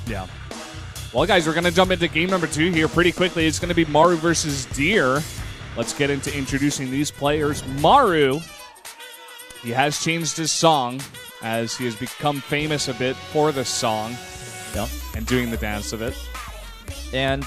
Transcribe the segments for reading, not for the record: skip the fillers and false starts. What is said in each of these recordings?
Yeah. Well, guys, we're going to jump into game number 2 here pretty quickly. It's going to be Maru versus Deer. Let's get into introducing these players. Maru, he has changed his song as he has become famous a bit for this song. Yeah. And doing the dance of it. And,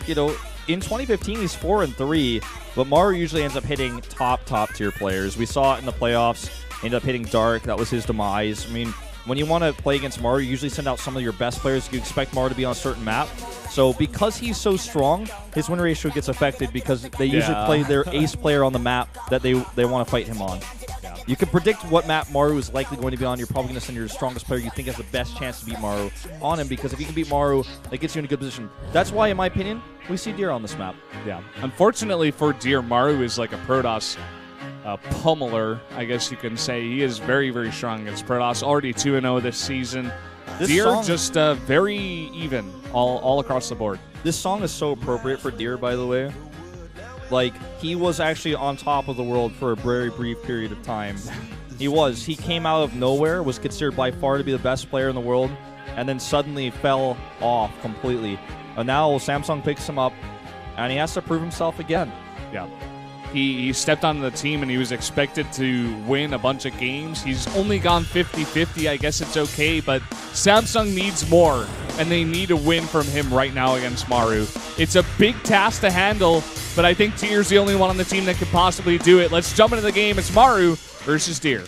you know, in 2015, he's 4-3, but Maru usually ends up hitting top tier players. We saw it in the playoffs. Ended up hitting Dark. That was his demise. I mean, when you want to play against Maru, you usually send out some of your best players. You expect Maru to be on a certain map. So because he's so strong, his win ratio gets affected because they usually play their ace player on the map that they want to fight him on. Yeah. You can predict what map Maru is likely going to be on. You're probably going to send your strongest player you think has the best chance to beat Maru on him, because if you can beat Maru, that gets you in a good position. That's why, in my opinion, we see Deer on this map. Yeah. Unfortunately for Deer, Maru is like a Protoss pummeler, I guess you can say. He is very, very strong against Protoss. Already 2-0 this season. Deer just very even all across the board. This song is so appropriate for Deer, by the way. Like, he was actually on top of the world for a very brief period of time. He was. He came out of nowhere, was considered by far to be the best player in the world, and then suddenly fell off completely. And now Samsung picks him up, and he has to prove himself again. Yeah. He stepped onto the team, and he was expected to win a bunch of games. He's only gone 50-50. I guess it's okay, but Samsung needs more, and they need a win from him right now against Maru. It's a big task to handle, but I think Deer's the only one on the team that could possibly do it. Let's jump into the game. It's Maru versus Deer.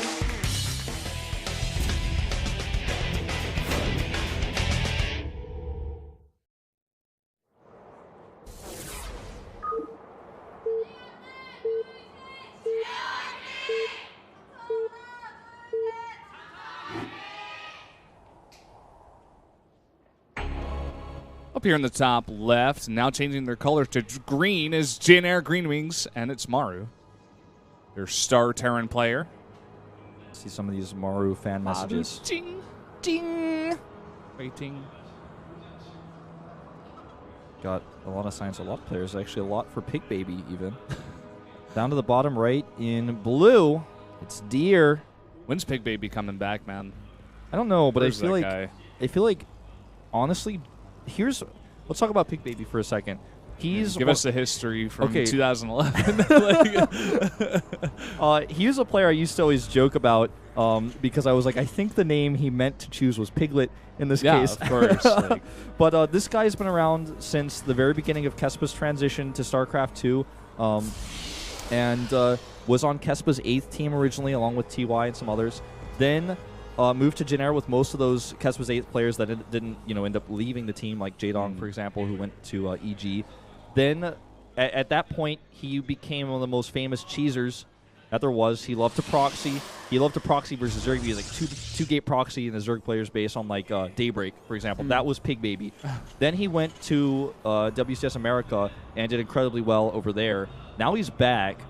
Up here in the top left, now changing their color to green, is Jin Air Green Wings, and it's Maru, their star Terran player. See some of these Maru fan messages. Ding, ding. Waiting. Got a lot of signs, a lot of players. Actually, a lot for Pig Baby, even. Down to the bottom right in blue, it's Deer. When's Pig Baby coming back, man? I don't know, but Where's I feel like, honestly, let's talk about Pig Baby for a second. Give us the history from 2011. He was a player I used to always joke about because I was like, I think the name he meant to choose was Piglet in this case. Yeah, of course. But this guy's been around since the very beginning of Kespa's transition to StarCraft 2, and was on Kespa's 8th team originally, along with TY and some others. Then moved to Jin Air with most of those Kespa's 8th players that didn't end up leaving the team, like Jadong, for example, who went to EG. Then, at that point, he became one of the most famous cheesers that there was. He loved to proxy. He loved to proxy versus Zerg. He was like two-gate proxy in the Zerg players base on like Daybreak, for example. That was Pig Baby. Then he went to WCS America and did incredibly well over there. Now he's back.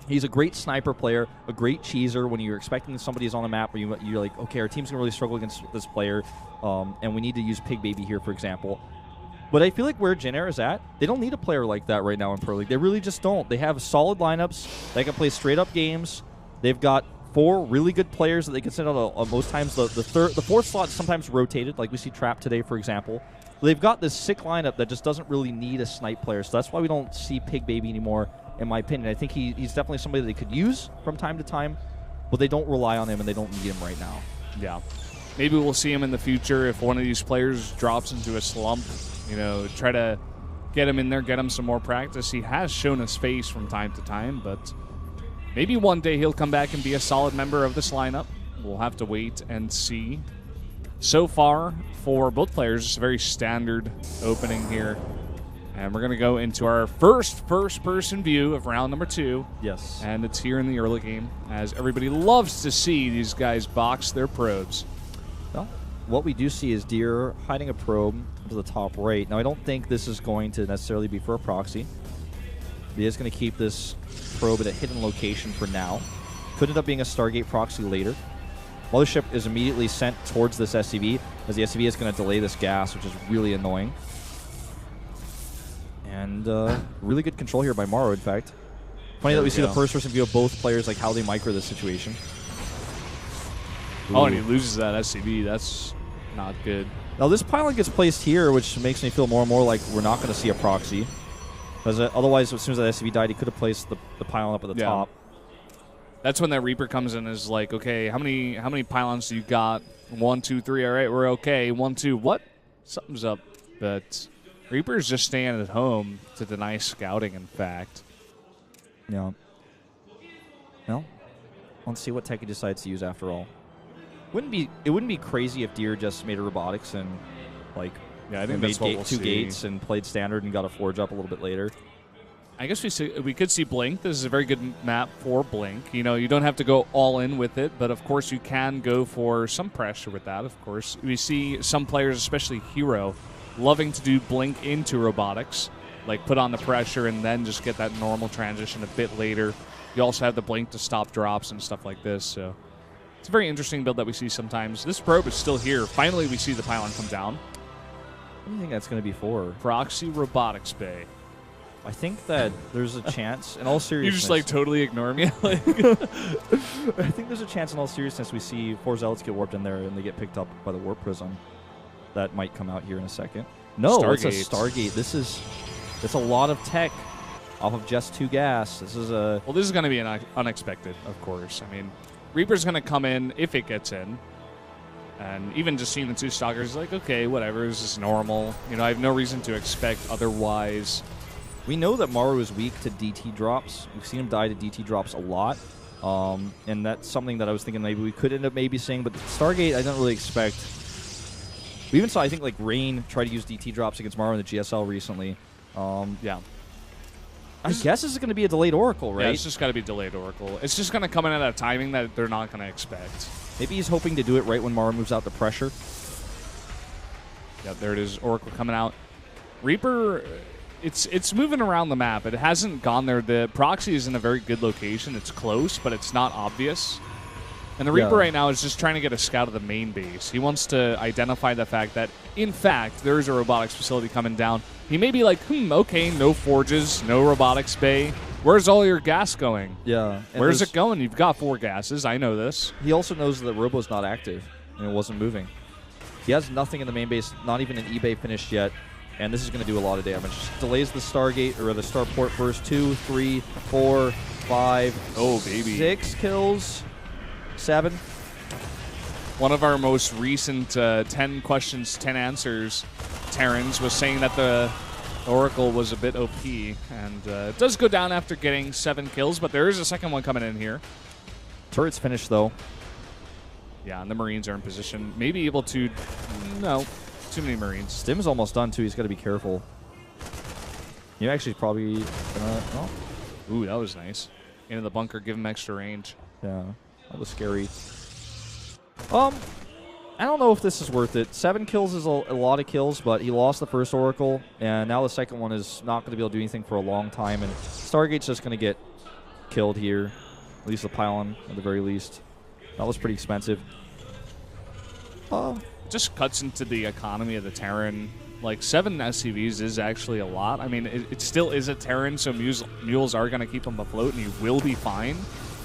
He's a great sniper player, a great cheeser when you're expecting somebody's on the map where you're like, okay, our team's going to really struggle against this player, and we need to use Pig Baby here, for example. But I feel like where Jin Air is at, they don't need a player like that right now in Pro League. They really just don't. They have solid lineups. They can play straight-up games. They've got 4 really good players that they can send out most times. The 4th slot is sometimes rotated, like we see Trap today, for example. They've got this sick lineup that just doesn't really need a snipe player, so that's why we don't see Pig Baby anymore, in my opinion. I think he's definitely somebody that they could use from time to time, but they don't rely on him and they don't need him right now. Yeah. Maybe we'll see him in the future if one of these players drops into a slump. Try to get him in there, get him some more practice. He has shown his face from time to time, but maybe one day he'll come back and be a solid member of this lineup. We'll have to wait and see. So far, for both players, it's a very standard opening here. And we're going to go into our first-person view of round number 2. Yes. And it's here in the early game, as everybody loves to see these guys box their probes. Well, what we do see is Deer hiding a probe to the top right. Now, I don't think this is going to necessarily be for a proxy. He is going to keep this probe at a hidden location for now. Could end up being a Stargate proxy later. Mothership is immediately sent towards this SCV, as the SCV is going to delay this gas, which is really annoying. And really good control here by Maru, in fact. Funny that we see the first-person view of both players, like how they micro this situation. Oh, and he loses that SCV. That's not good. Now this pylon gets placed here, which makes me feel more and more like we're not going to see a proxy. Because otherwise, as soon as that SCV died, he could have placed the pylon up at the top. That's when that Reaper comes in and is like, okay, how many pylons do you got? 1, 2, 3. All right, we're okay. 1, 2. What? Something's up. But Reaper's just staying at home to deny scouting. In fact. Yeah. Well, let's see what tech he decides to use after all. It wouldn't be crazy if Deer just made a robotics and like I think that's what we'll two see. gates and played standard and got a forge up a little bit later. I guess we could see Blink. This is a very good map for Blink. You know, you don't have to go all in with it, but of course you can go for some pressure with that. Of course, we see some players, especially Hero, loving to do Blink into robotics, like put on the pressure and then just get that normal transition a bit later. You also have the Blink to stop drops and stuff like this. So it's a very interesting build that we see sometimes. This probe is still here. Finally, we see the pylon come down. What do you think that's going to be for? Proxy Robotics Bay. I think that there's a chance, in all seriousness. You just like totally ignore me. I think there's a chance, in all seriousness, we see 4 Zealots get warped in there and they get picked up by the Warp Prism. That might come out here in a second. No, Stargate. It's a Stargate. It's a lot of tech off of just 2 gas. This is a... Well, this is going to be unexpected, of course. I mean, Reaper's going to come in if it gets in. And even just seeing the 2 Stalkers is like, okay, whatever, this is normal. You know, I have no reason to expect otherwise. We know that Maru is weak to DT drops. We've seen him die to DT drops a lot. And that's something that I was thinking maybe we could end up seeing. But Stargate, I don't really expect. We even saw, I think, like Rain try to use DT drops against Maru in the GSL recently. Yeah. I guess this is going to be a delayed Oracle, right? Yeah, it's just got to be delayed Oracle. It's just going to come in at a timing that they're not going to expect. Maybe he's hoping to do it right when Maru moves out the pressure. Yeah, there it is. Oracle coming out. Reaper, it's moving around the map. It hasn't gone there. The proxy is in a very good location. It's close, but it's not obvious. And the Reaper right now is just trying to get a scout of the main base. He wants to identify the fact that, in fact, there is a robotics facility coming down. He may be like, okay, no forges, no robotics bay. Where's all your gas going? Yeah. Where's it going? You've got 4 gases. I know this. He also knows that Robo's not active, and it wasn't moving. He has nothing in the main base, not even an eBay finished yet, and this is going to do a lot of damage. Delays the Stargate, or the Starport burst. 2, 3, 4, 5, oh, baby. 6 kills. 7. One of our most recent 10 questions, 10 answers, Terrans, was saying that the Oracle was a bit OP, and it does go down after getting 7 kills, but there is a second one coming in here. Turret's finished, though. Yeah, and the Marines are in position. Maybe able to... No, too many Marines. Stim's almost done, too. He's got to be careful. You actually probably gonna... Oh. Ooh, that was nice. Into the bunker, give him extra range. Yeah. That was scary. I don't know if this is worth it. 7 kills is a lot of kills, but he lost the first Oracle, and now the second one is not going to be able to do anything for a long time, and Stargate's just going to get killed here. At least the pylon, at the very least. That was pretty expensive. Just cuts into the economy of the Terran. Like, 7 SCVs is actually a lot. I mean, it still is a Terran, so mules are going to keep him afloat, and he will be fine.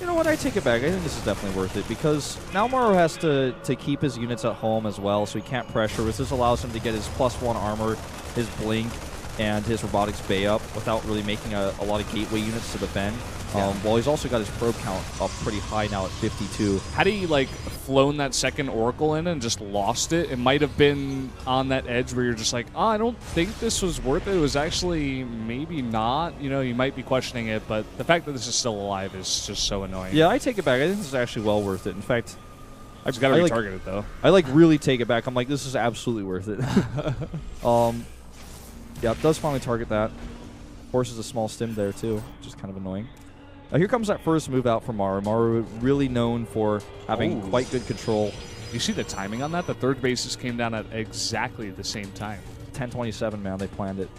You know what? I take it back. I think this is definitely worth it because now Maru has to keep his units at home as well, so he can't pressure. This allows him to get his +1 armor, his blink, and his robotics bay up without really making a lot of gateway units to defend. While he's also got his probe count up pretty high now at 52. Had he like flown that second Oracle in and just lost it, it might have been on that edge where you're just like, oh, I don't think this was worth it. It was actually maybe not. You know, you might be questioning it, but the fact that this is still alive is just so annoying. Yeah, I take it back. I think this is actually well worth it. In fact, I've got to retarget it though. I like really take it back. I'm like, this is absolutely worth it. Yeah, it does finally target that. Forces a small stim there too, which is kind of annoying. Here comes that first move out from Maru. Maru really known for having quite good control. You see the timing on that? The third bases came down at exactly the same time. 10:27, man. They planned it.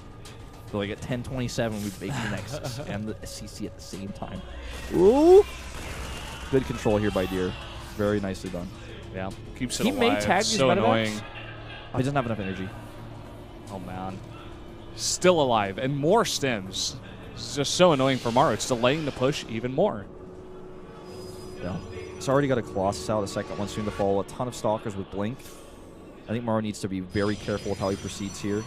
So like at 10:27, we make the Nexus and the CC at the same time. Ooh! Good control here by Deer. Very nicely done. Yeah, keeps it he alive. May tag these so medevacs? annoying. He doesn't have enough energy. Oh man, still alive and more stims. It's just so annoying for Maru. It's delaying the push even more. Yeah. It's already got a Colossus out, a second one soon to follow. A ton of Stalkers with Blink. I think Maru needs to be very careful with how he proceeds here.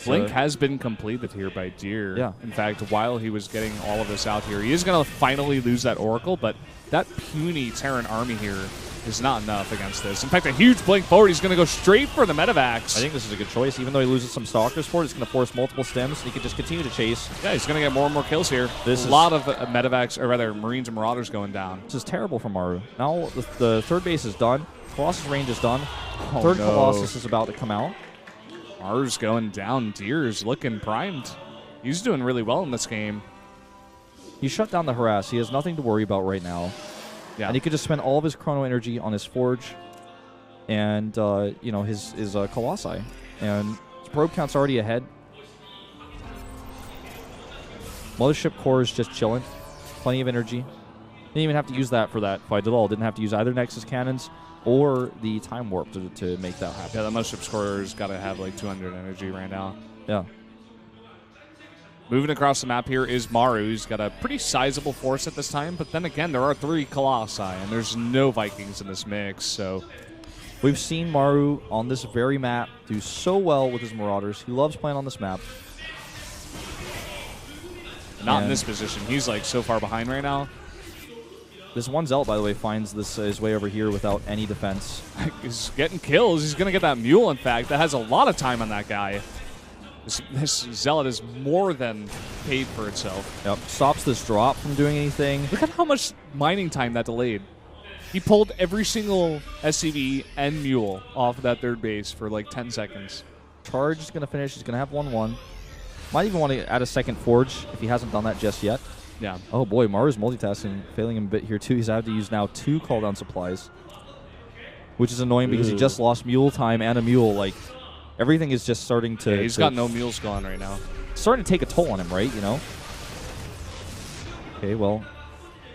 Blink has been completed here by Deer. Yeah. In fact, while he was getting all of this out here, he is going to finally lose that Oracle, but that puny Terran army here is not enough against this. In fact, a huge Blink forward. He's going to go straight for the Medivacs. I think this is a good choice. Even though he loses some Stalkers for it, it's going to force multiple stems, and he can just continue to chase. Yeah, he's going to get more and more kills here. This a lot of Medivacs, or rather, Marines and Marauders going down. This is terrible for Maru. Now the third base is done. Colossus range is done. Oh, Third no. Colossus is about to come out. Maru's going down. Deer's looking primed. He's doing really well in this game. He shut down the harass. He has nothing to worry about right now. Yeah. And he could just spend all of his chrono energy on his forge and you know, his Colossi. And his probe count's already ahead. Mothership core is just chilling. Plenty of energy. Didn't even have to use that for that fight at all. Didn't have to use either Nexus cannons or the time warp to make that happen. Yeah, the Mothership scorer's got to have like 200 energy right now. Yeah. Moving across the map here is Maru. He's got a pretty sizable force at this time, but then again, there are 3 Colossi, and there's no Vikings in this mix, so... We've seen Maru on this very map do so well with his Marauders. He loves playing on this map. Not in this position. He's like so far behind right now. This one Zealot, by the way, finds his way over here without any defense. He's getting kills. He's going to get that Mule, in fact. That has a lot of time on that guy. This Zealot is more than paid for itself. Yep. Stops this drop from doing anything. Look at how much mining time that delayed. He pulled every single SCV and Mule off of that third base for like 10 seconds. Charge is going to finish. He's going to have 1-1. Might even want to add a second Forge if he hasn't done that just yet. Yeah. Oh boy, Maru's multitasking, failing him a bit here too. He's had to use now 2 call down supplies, which is annoying because he just lost Mule time and a Mule. Like, everything is just starting to... Yeah, he's got no Mules going right now. Starting to take a toll on him, right? You know? Okay, well,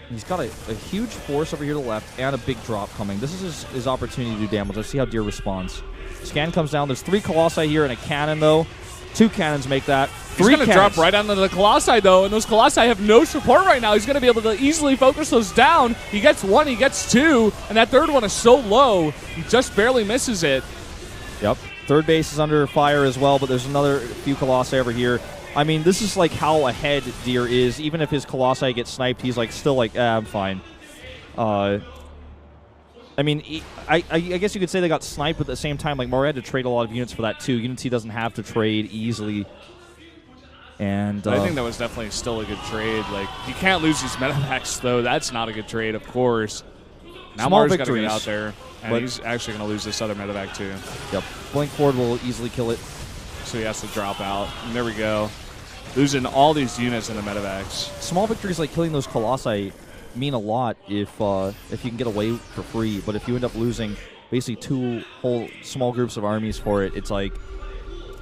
he's got a huge force over here to the left and a big drop coming. This is his opportunity to do damage. Let's see how Deer responds. Scan comes down. There's 3 Colossi here and a cannon, though. 2 cannons make that. 3 He's going to drop right onto the Colossi, though, and those Colossi have no support right now. He's going to be able to easily focus those down. He gets 1, he gets 2, and that third one is so low, he just barely misses it. Yep. Third base is under fire as well, but there's another few Colossi over here. I mean, this is like how ahead Deer is. Even if his Colossi get sniped, he's like still like, I'm fine. I mean, I guess you could say they got sniped, but at the same time, like, Maru had to trade a lot of units for that, too. Units he doesn't have to trade easily. And I think that was definitely still a good trade. Like, you can't lose these Medivacs, though. That's not a good trade, of course. Now Maru's got to get out there, and he's actually going to lose this other Medivac, too. Yep. Blink forward will easily kill it. So he has to drop out. And there we go. Losing all these units in the Medivacs. Small victories like killing those Colossi mean a lot if you can get away for free, but if you end up losing basically 2 whole small groups of armies for it, it's like,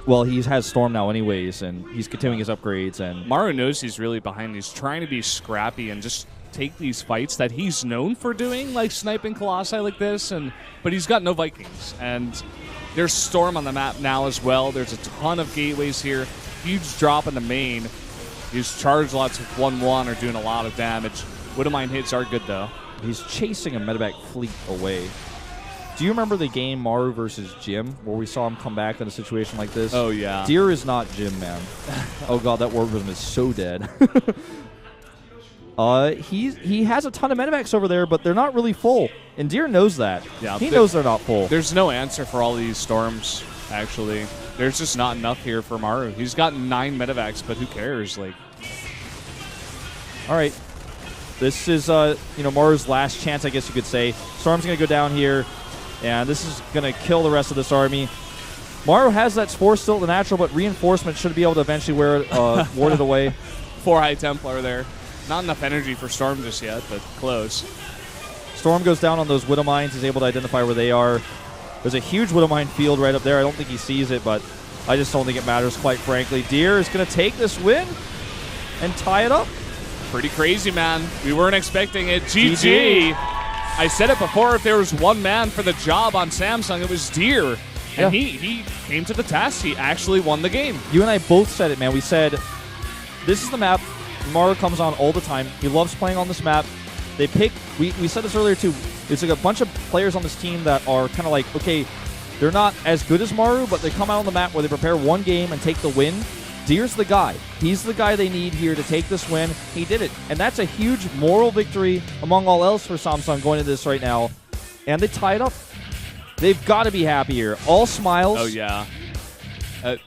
well, he has Storm now anyways, and he's continuing his upgrades. And Maru knows he's really behind. He's trying to be scrappy and just take these fights that he's known for doing, like sniping Colossi like this, but he's got no Vikings. And there's Storm on the map now as well. There's a ton of gateways here. Huge drop in the main. These charge lots with 1-1 are doing a lot of damage. Widowmine hits are good, though. He's chasing a Medivac fleet away. Do you remember the game Maru versus Jim, where we saw him come back in a situation like this? Oh, yeah. Deer is not Jim, man. Oh, God, that Warbism is so dead. He has a ton of Medivacs over there, but they're not really full. And Deer knows that. Yeah, he knows they're not full. There's no answer for all these Storms, actually. There's just not enough here for Maru. He's got 9 Medivacs, but who cares? Like, all right. This is, Maru's last chance, I guess you could say. Storm's going to go down here, and this is going to kill the rest of this army. Maru has that Spore still at the natural, but reinforcement should be able to eventually ward it away. 4 High Templar there. Not enough energy for Storm just yet, but close. Storm goes down on those Widow Mines. He's able to identify where they are. There's a huge Widow Mine field right up there. I don't think he sees it, but I just don't think it matters, quite frankly. Deer is going to take this win and tie it up. Pretty crazy, man. We weren't expecting it. GG. I said it before, if there was one man for the job on Samsung, it was Deer. And he came to the task. He actually won the game. You and I both said it, man. We said, this is the map Maru comes on all the time. He loves playing on this map. They pick. We said this earlier too. It's like a bunch of players on this team that are kind of like, okay, they're not as good as Maru, but they come out on the map where they prepare one game and take the win. Deer's the guy. He's the guy they need here to take this win. He did it. And that's a huge moral victory among all else for Samsung going into this right now. And they tie it up. They've got to be happy here. All smiles. Oh, yeah.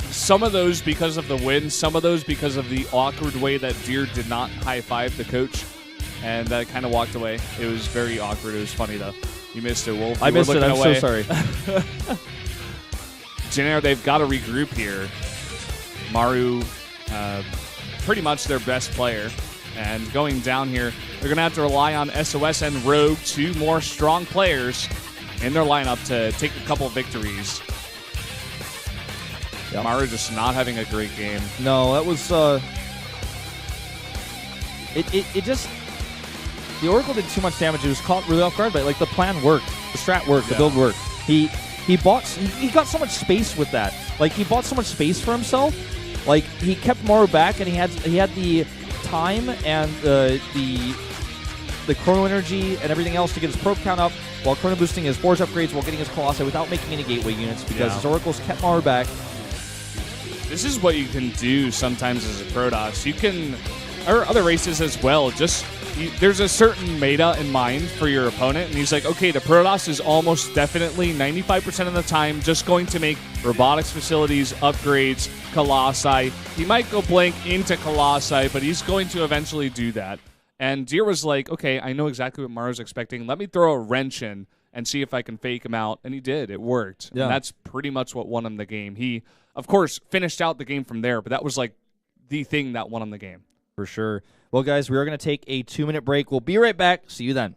Some of those because of the win, some of those because of the awkward way that Deer did not high-five the coach and kind of walked away. It was very awkward. It was funny, though. You missed it, Wolf. I missed it. I'm so sorry. Jenner, they've got to regroup here. Maru, pretty much their best player. And going down here, they're going to have to rely on SOS and Rogue, two more strong players in their lineup to take a couple victories. Yep. Maru just not having a great game. No, that was... It just... The Oracle did too much damage. It was caught really off guard, but like the plan worked. The strat worked. The build worked. He got so much space with that. Like, he bought so much space for himself. Like, he kept Maru back, and he had the time and the chrono energy and everything else to get his probe count up while chrono boosting his forge upgrades while getting his Colossi without making any gateway units because his Oracles kept Maru back. This is what you can do sometimes as a Protoss. You can, or other races as well, just... There's a certain meta in mind for your opponent, and he's like, okay, the Protoss is almost definitely 95% of the time just going to make robotics facilities, upgrades, Colossi. He might go blank into Colossi, but he's going to eventually do that. And Deer was like, okay, I know exactly what Maru's expecting. Let me throw a wrench in and see if I can fake him out. And he did. It worked. Yeah. And that's pretty much what won him the game. He, of course, finished out the game from there, but that was like the thing that won him the game. For sure. Well, guys, we are going to take a 2-minute break. We'll be right back. See you then.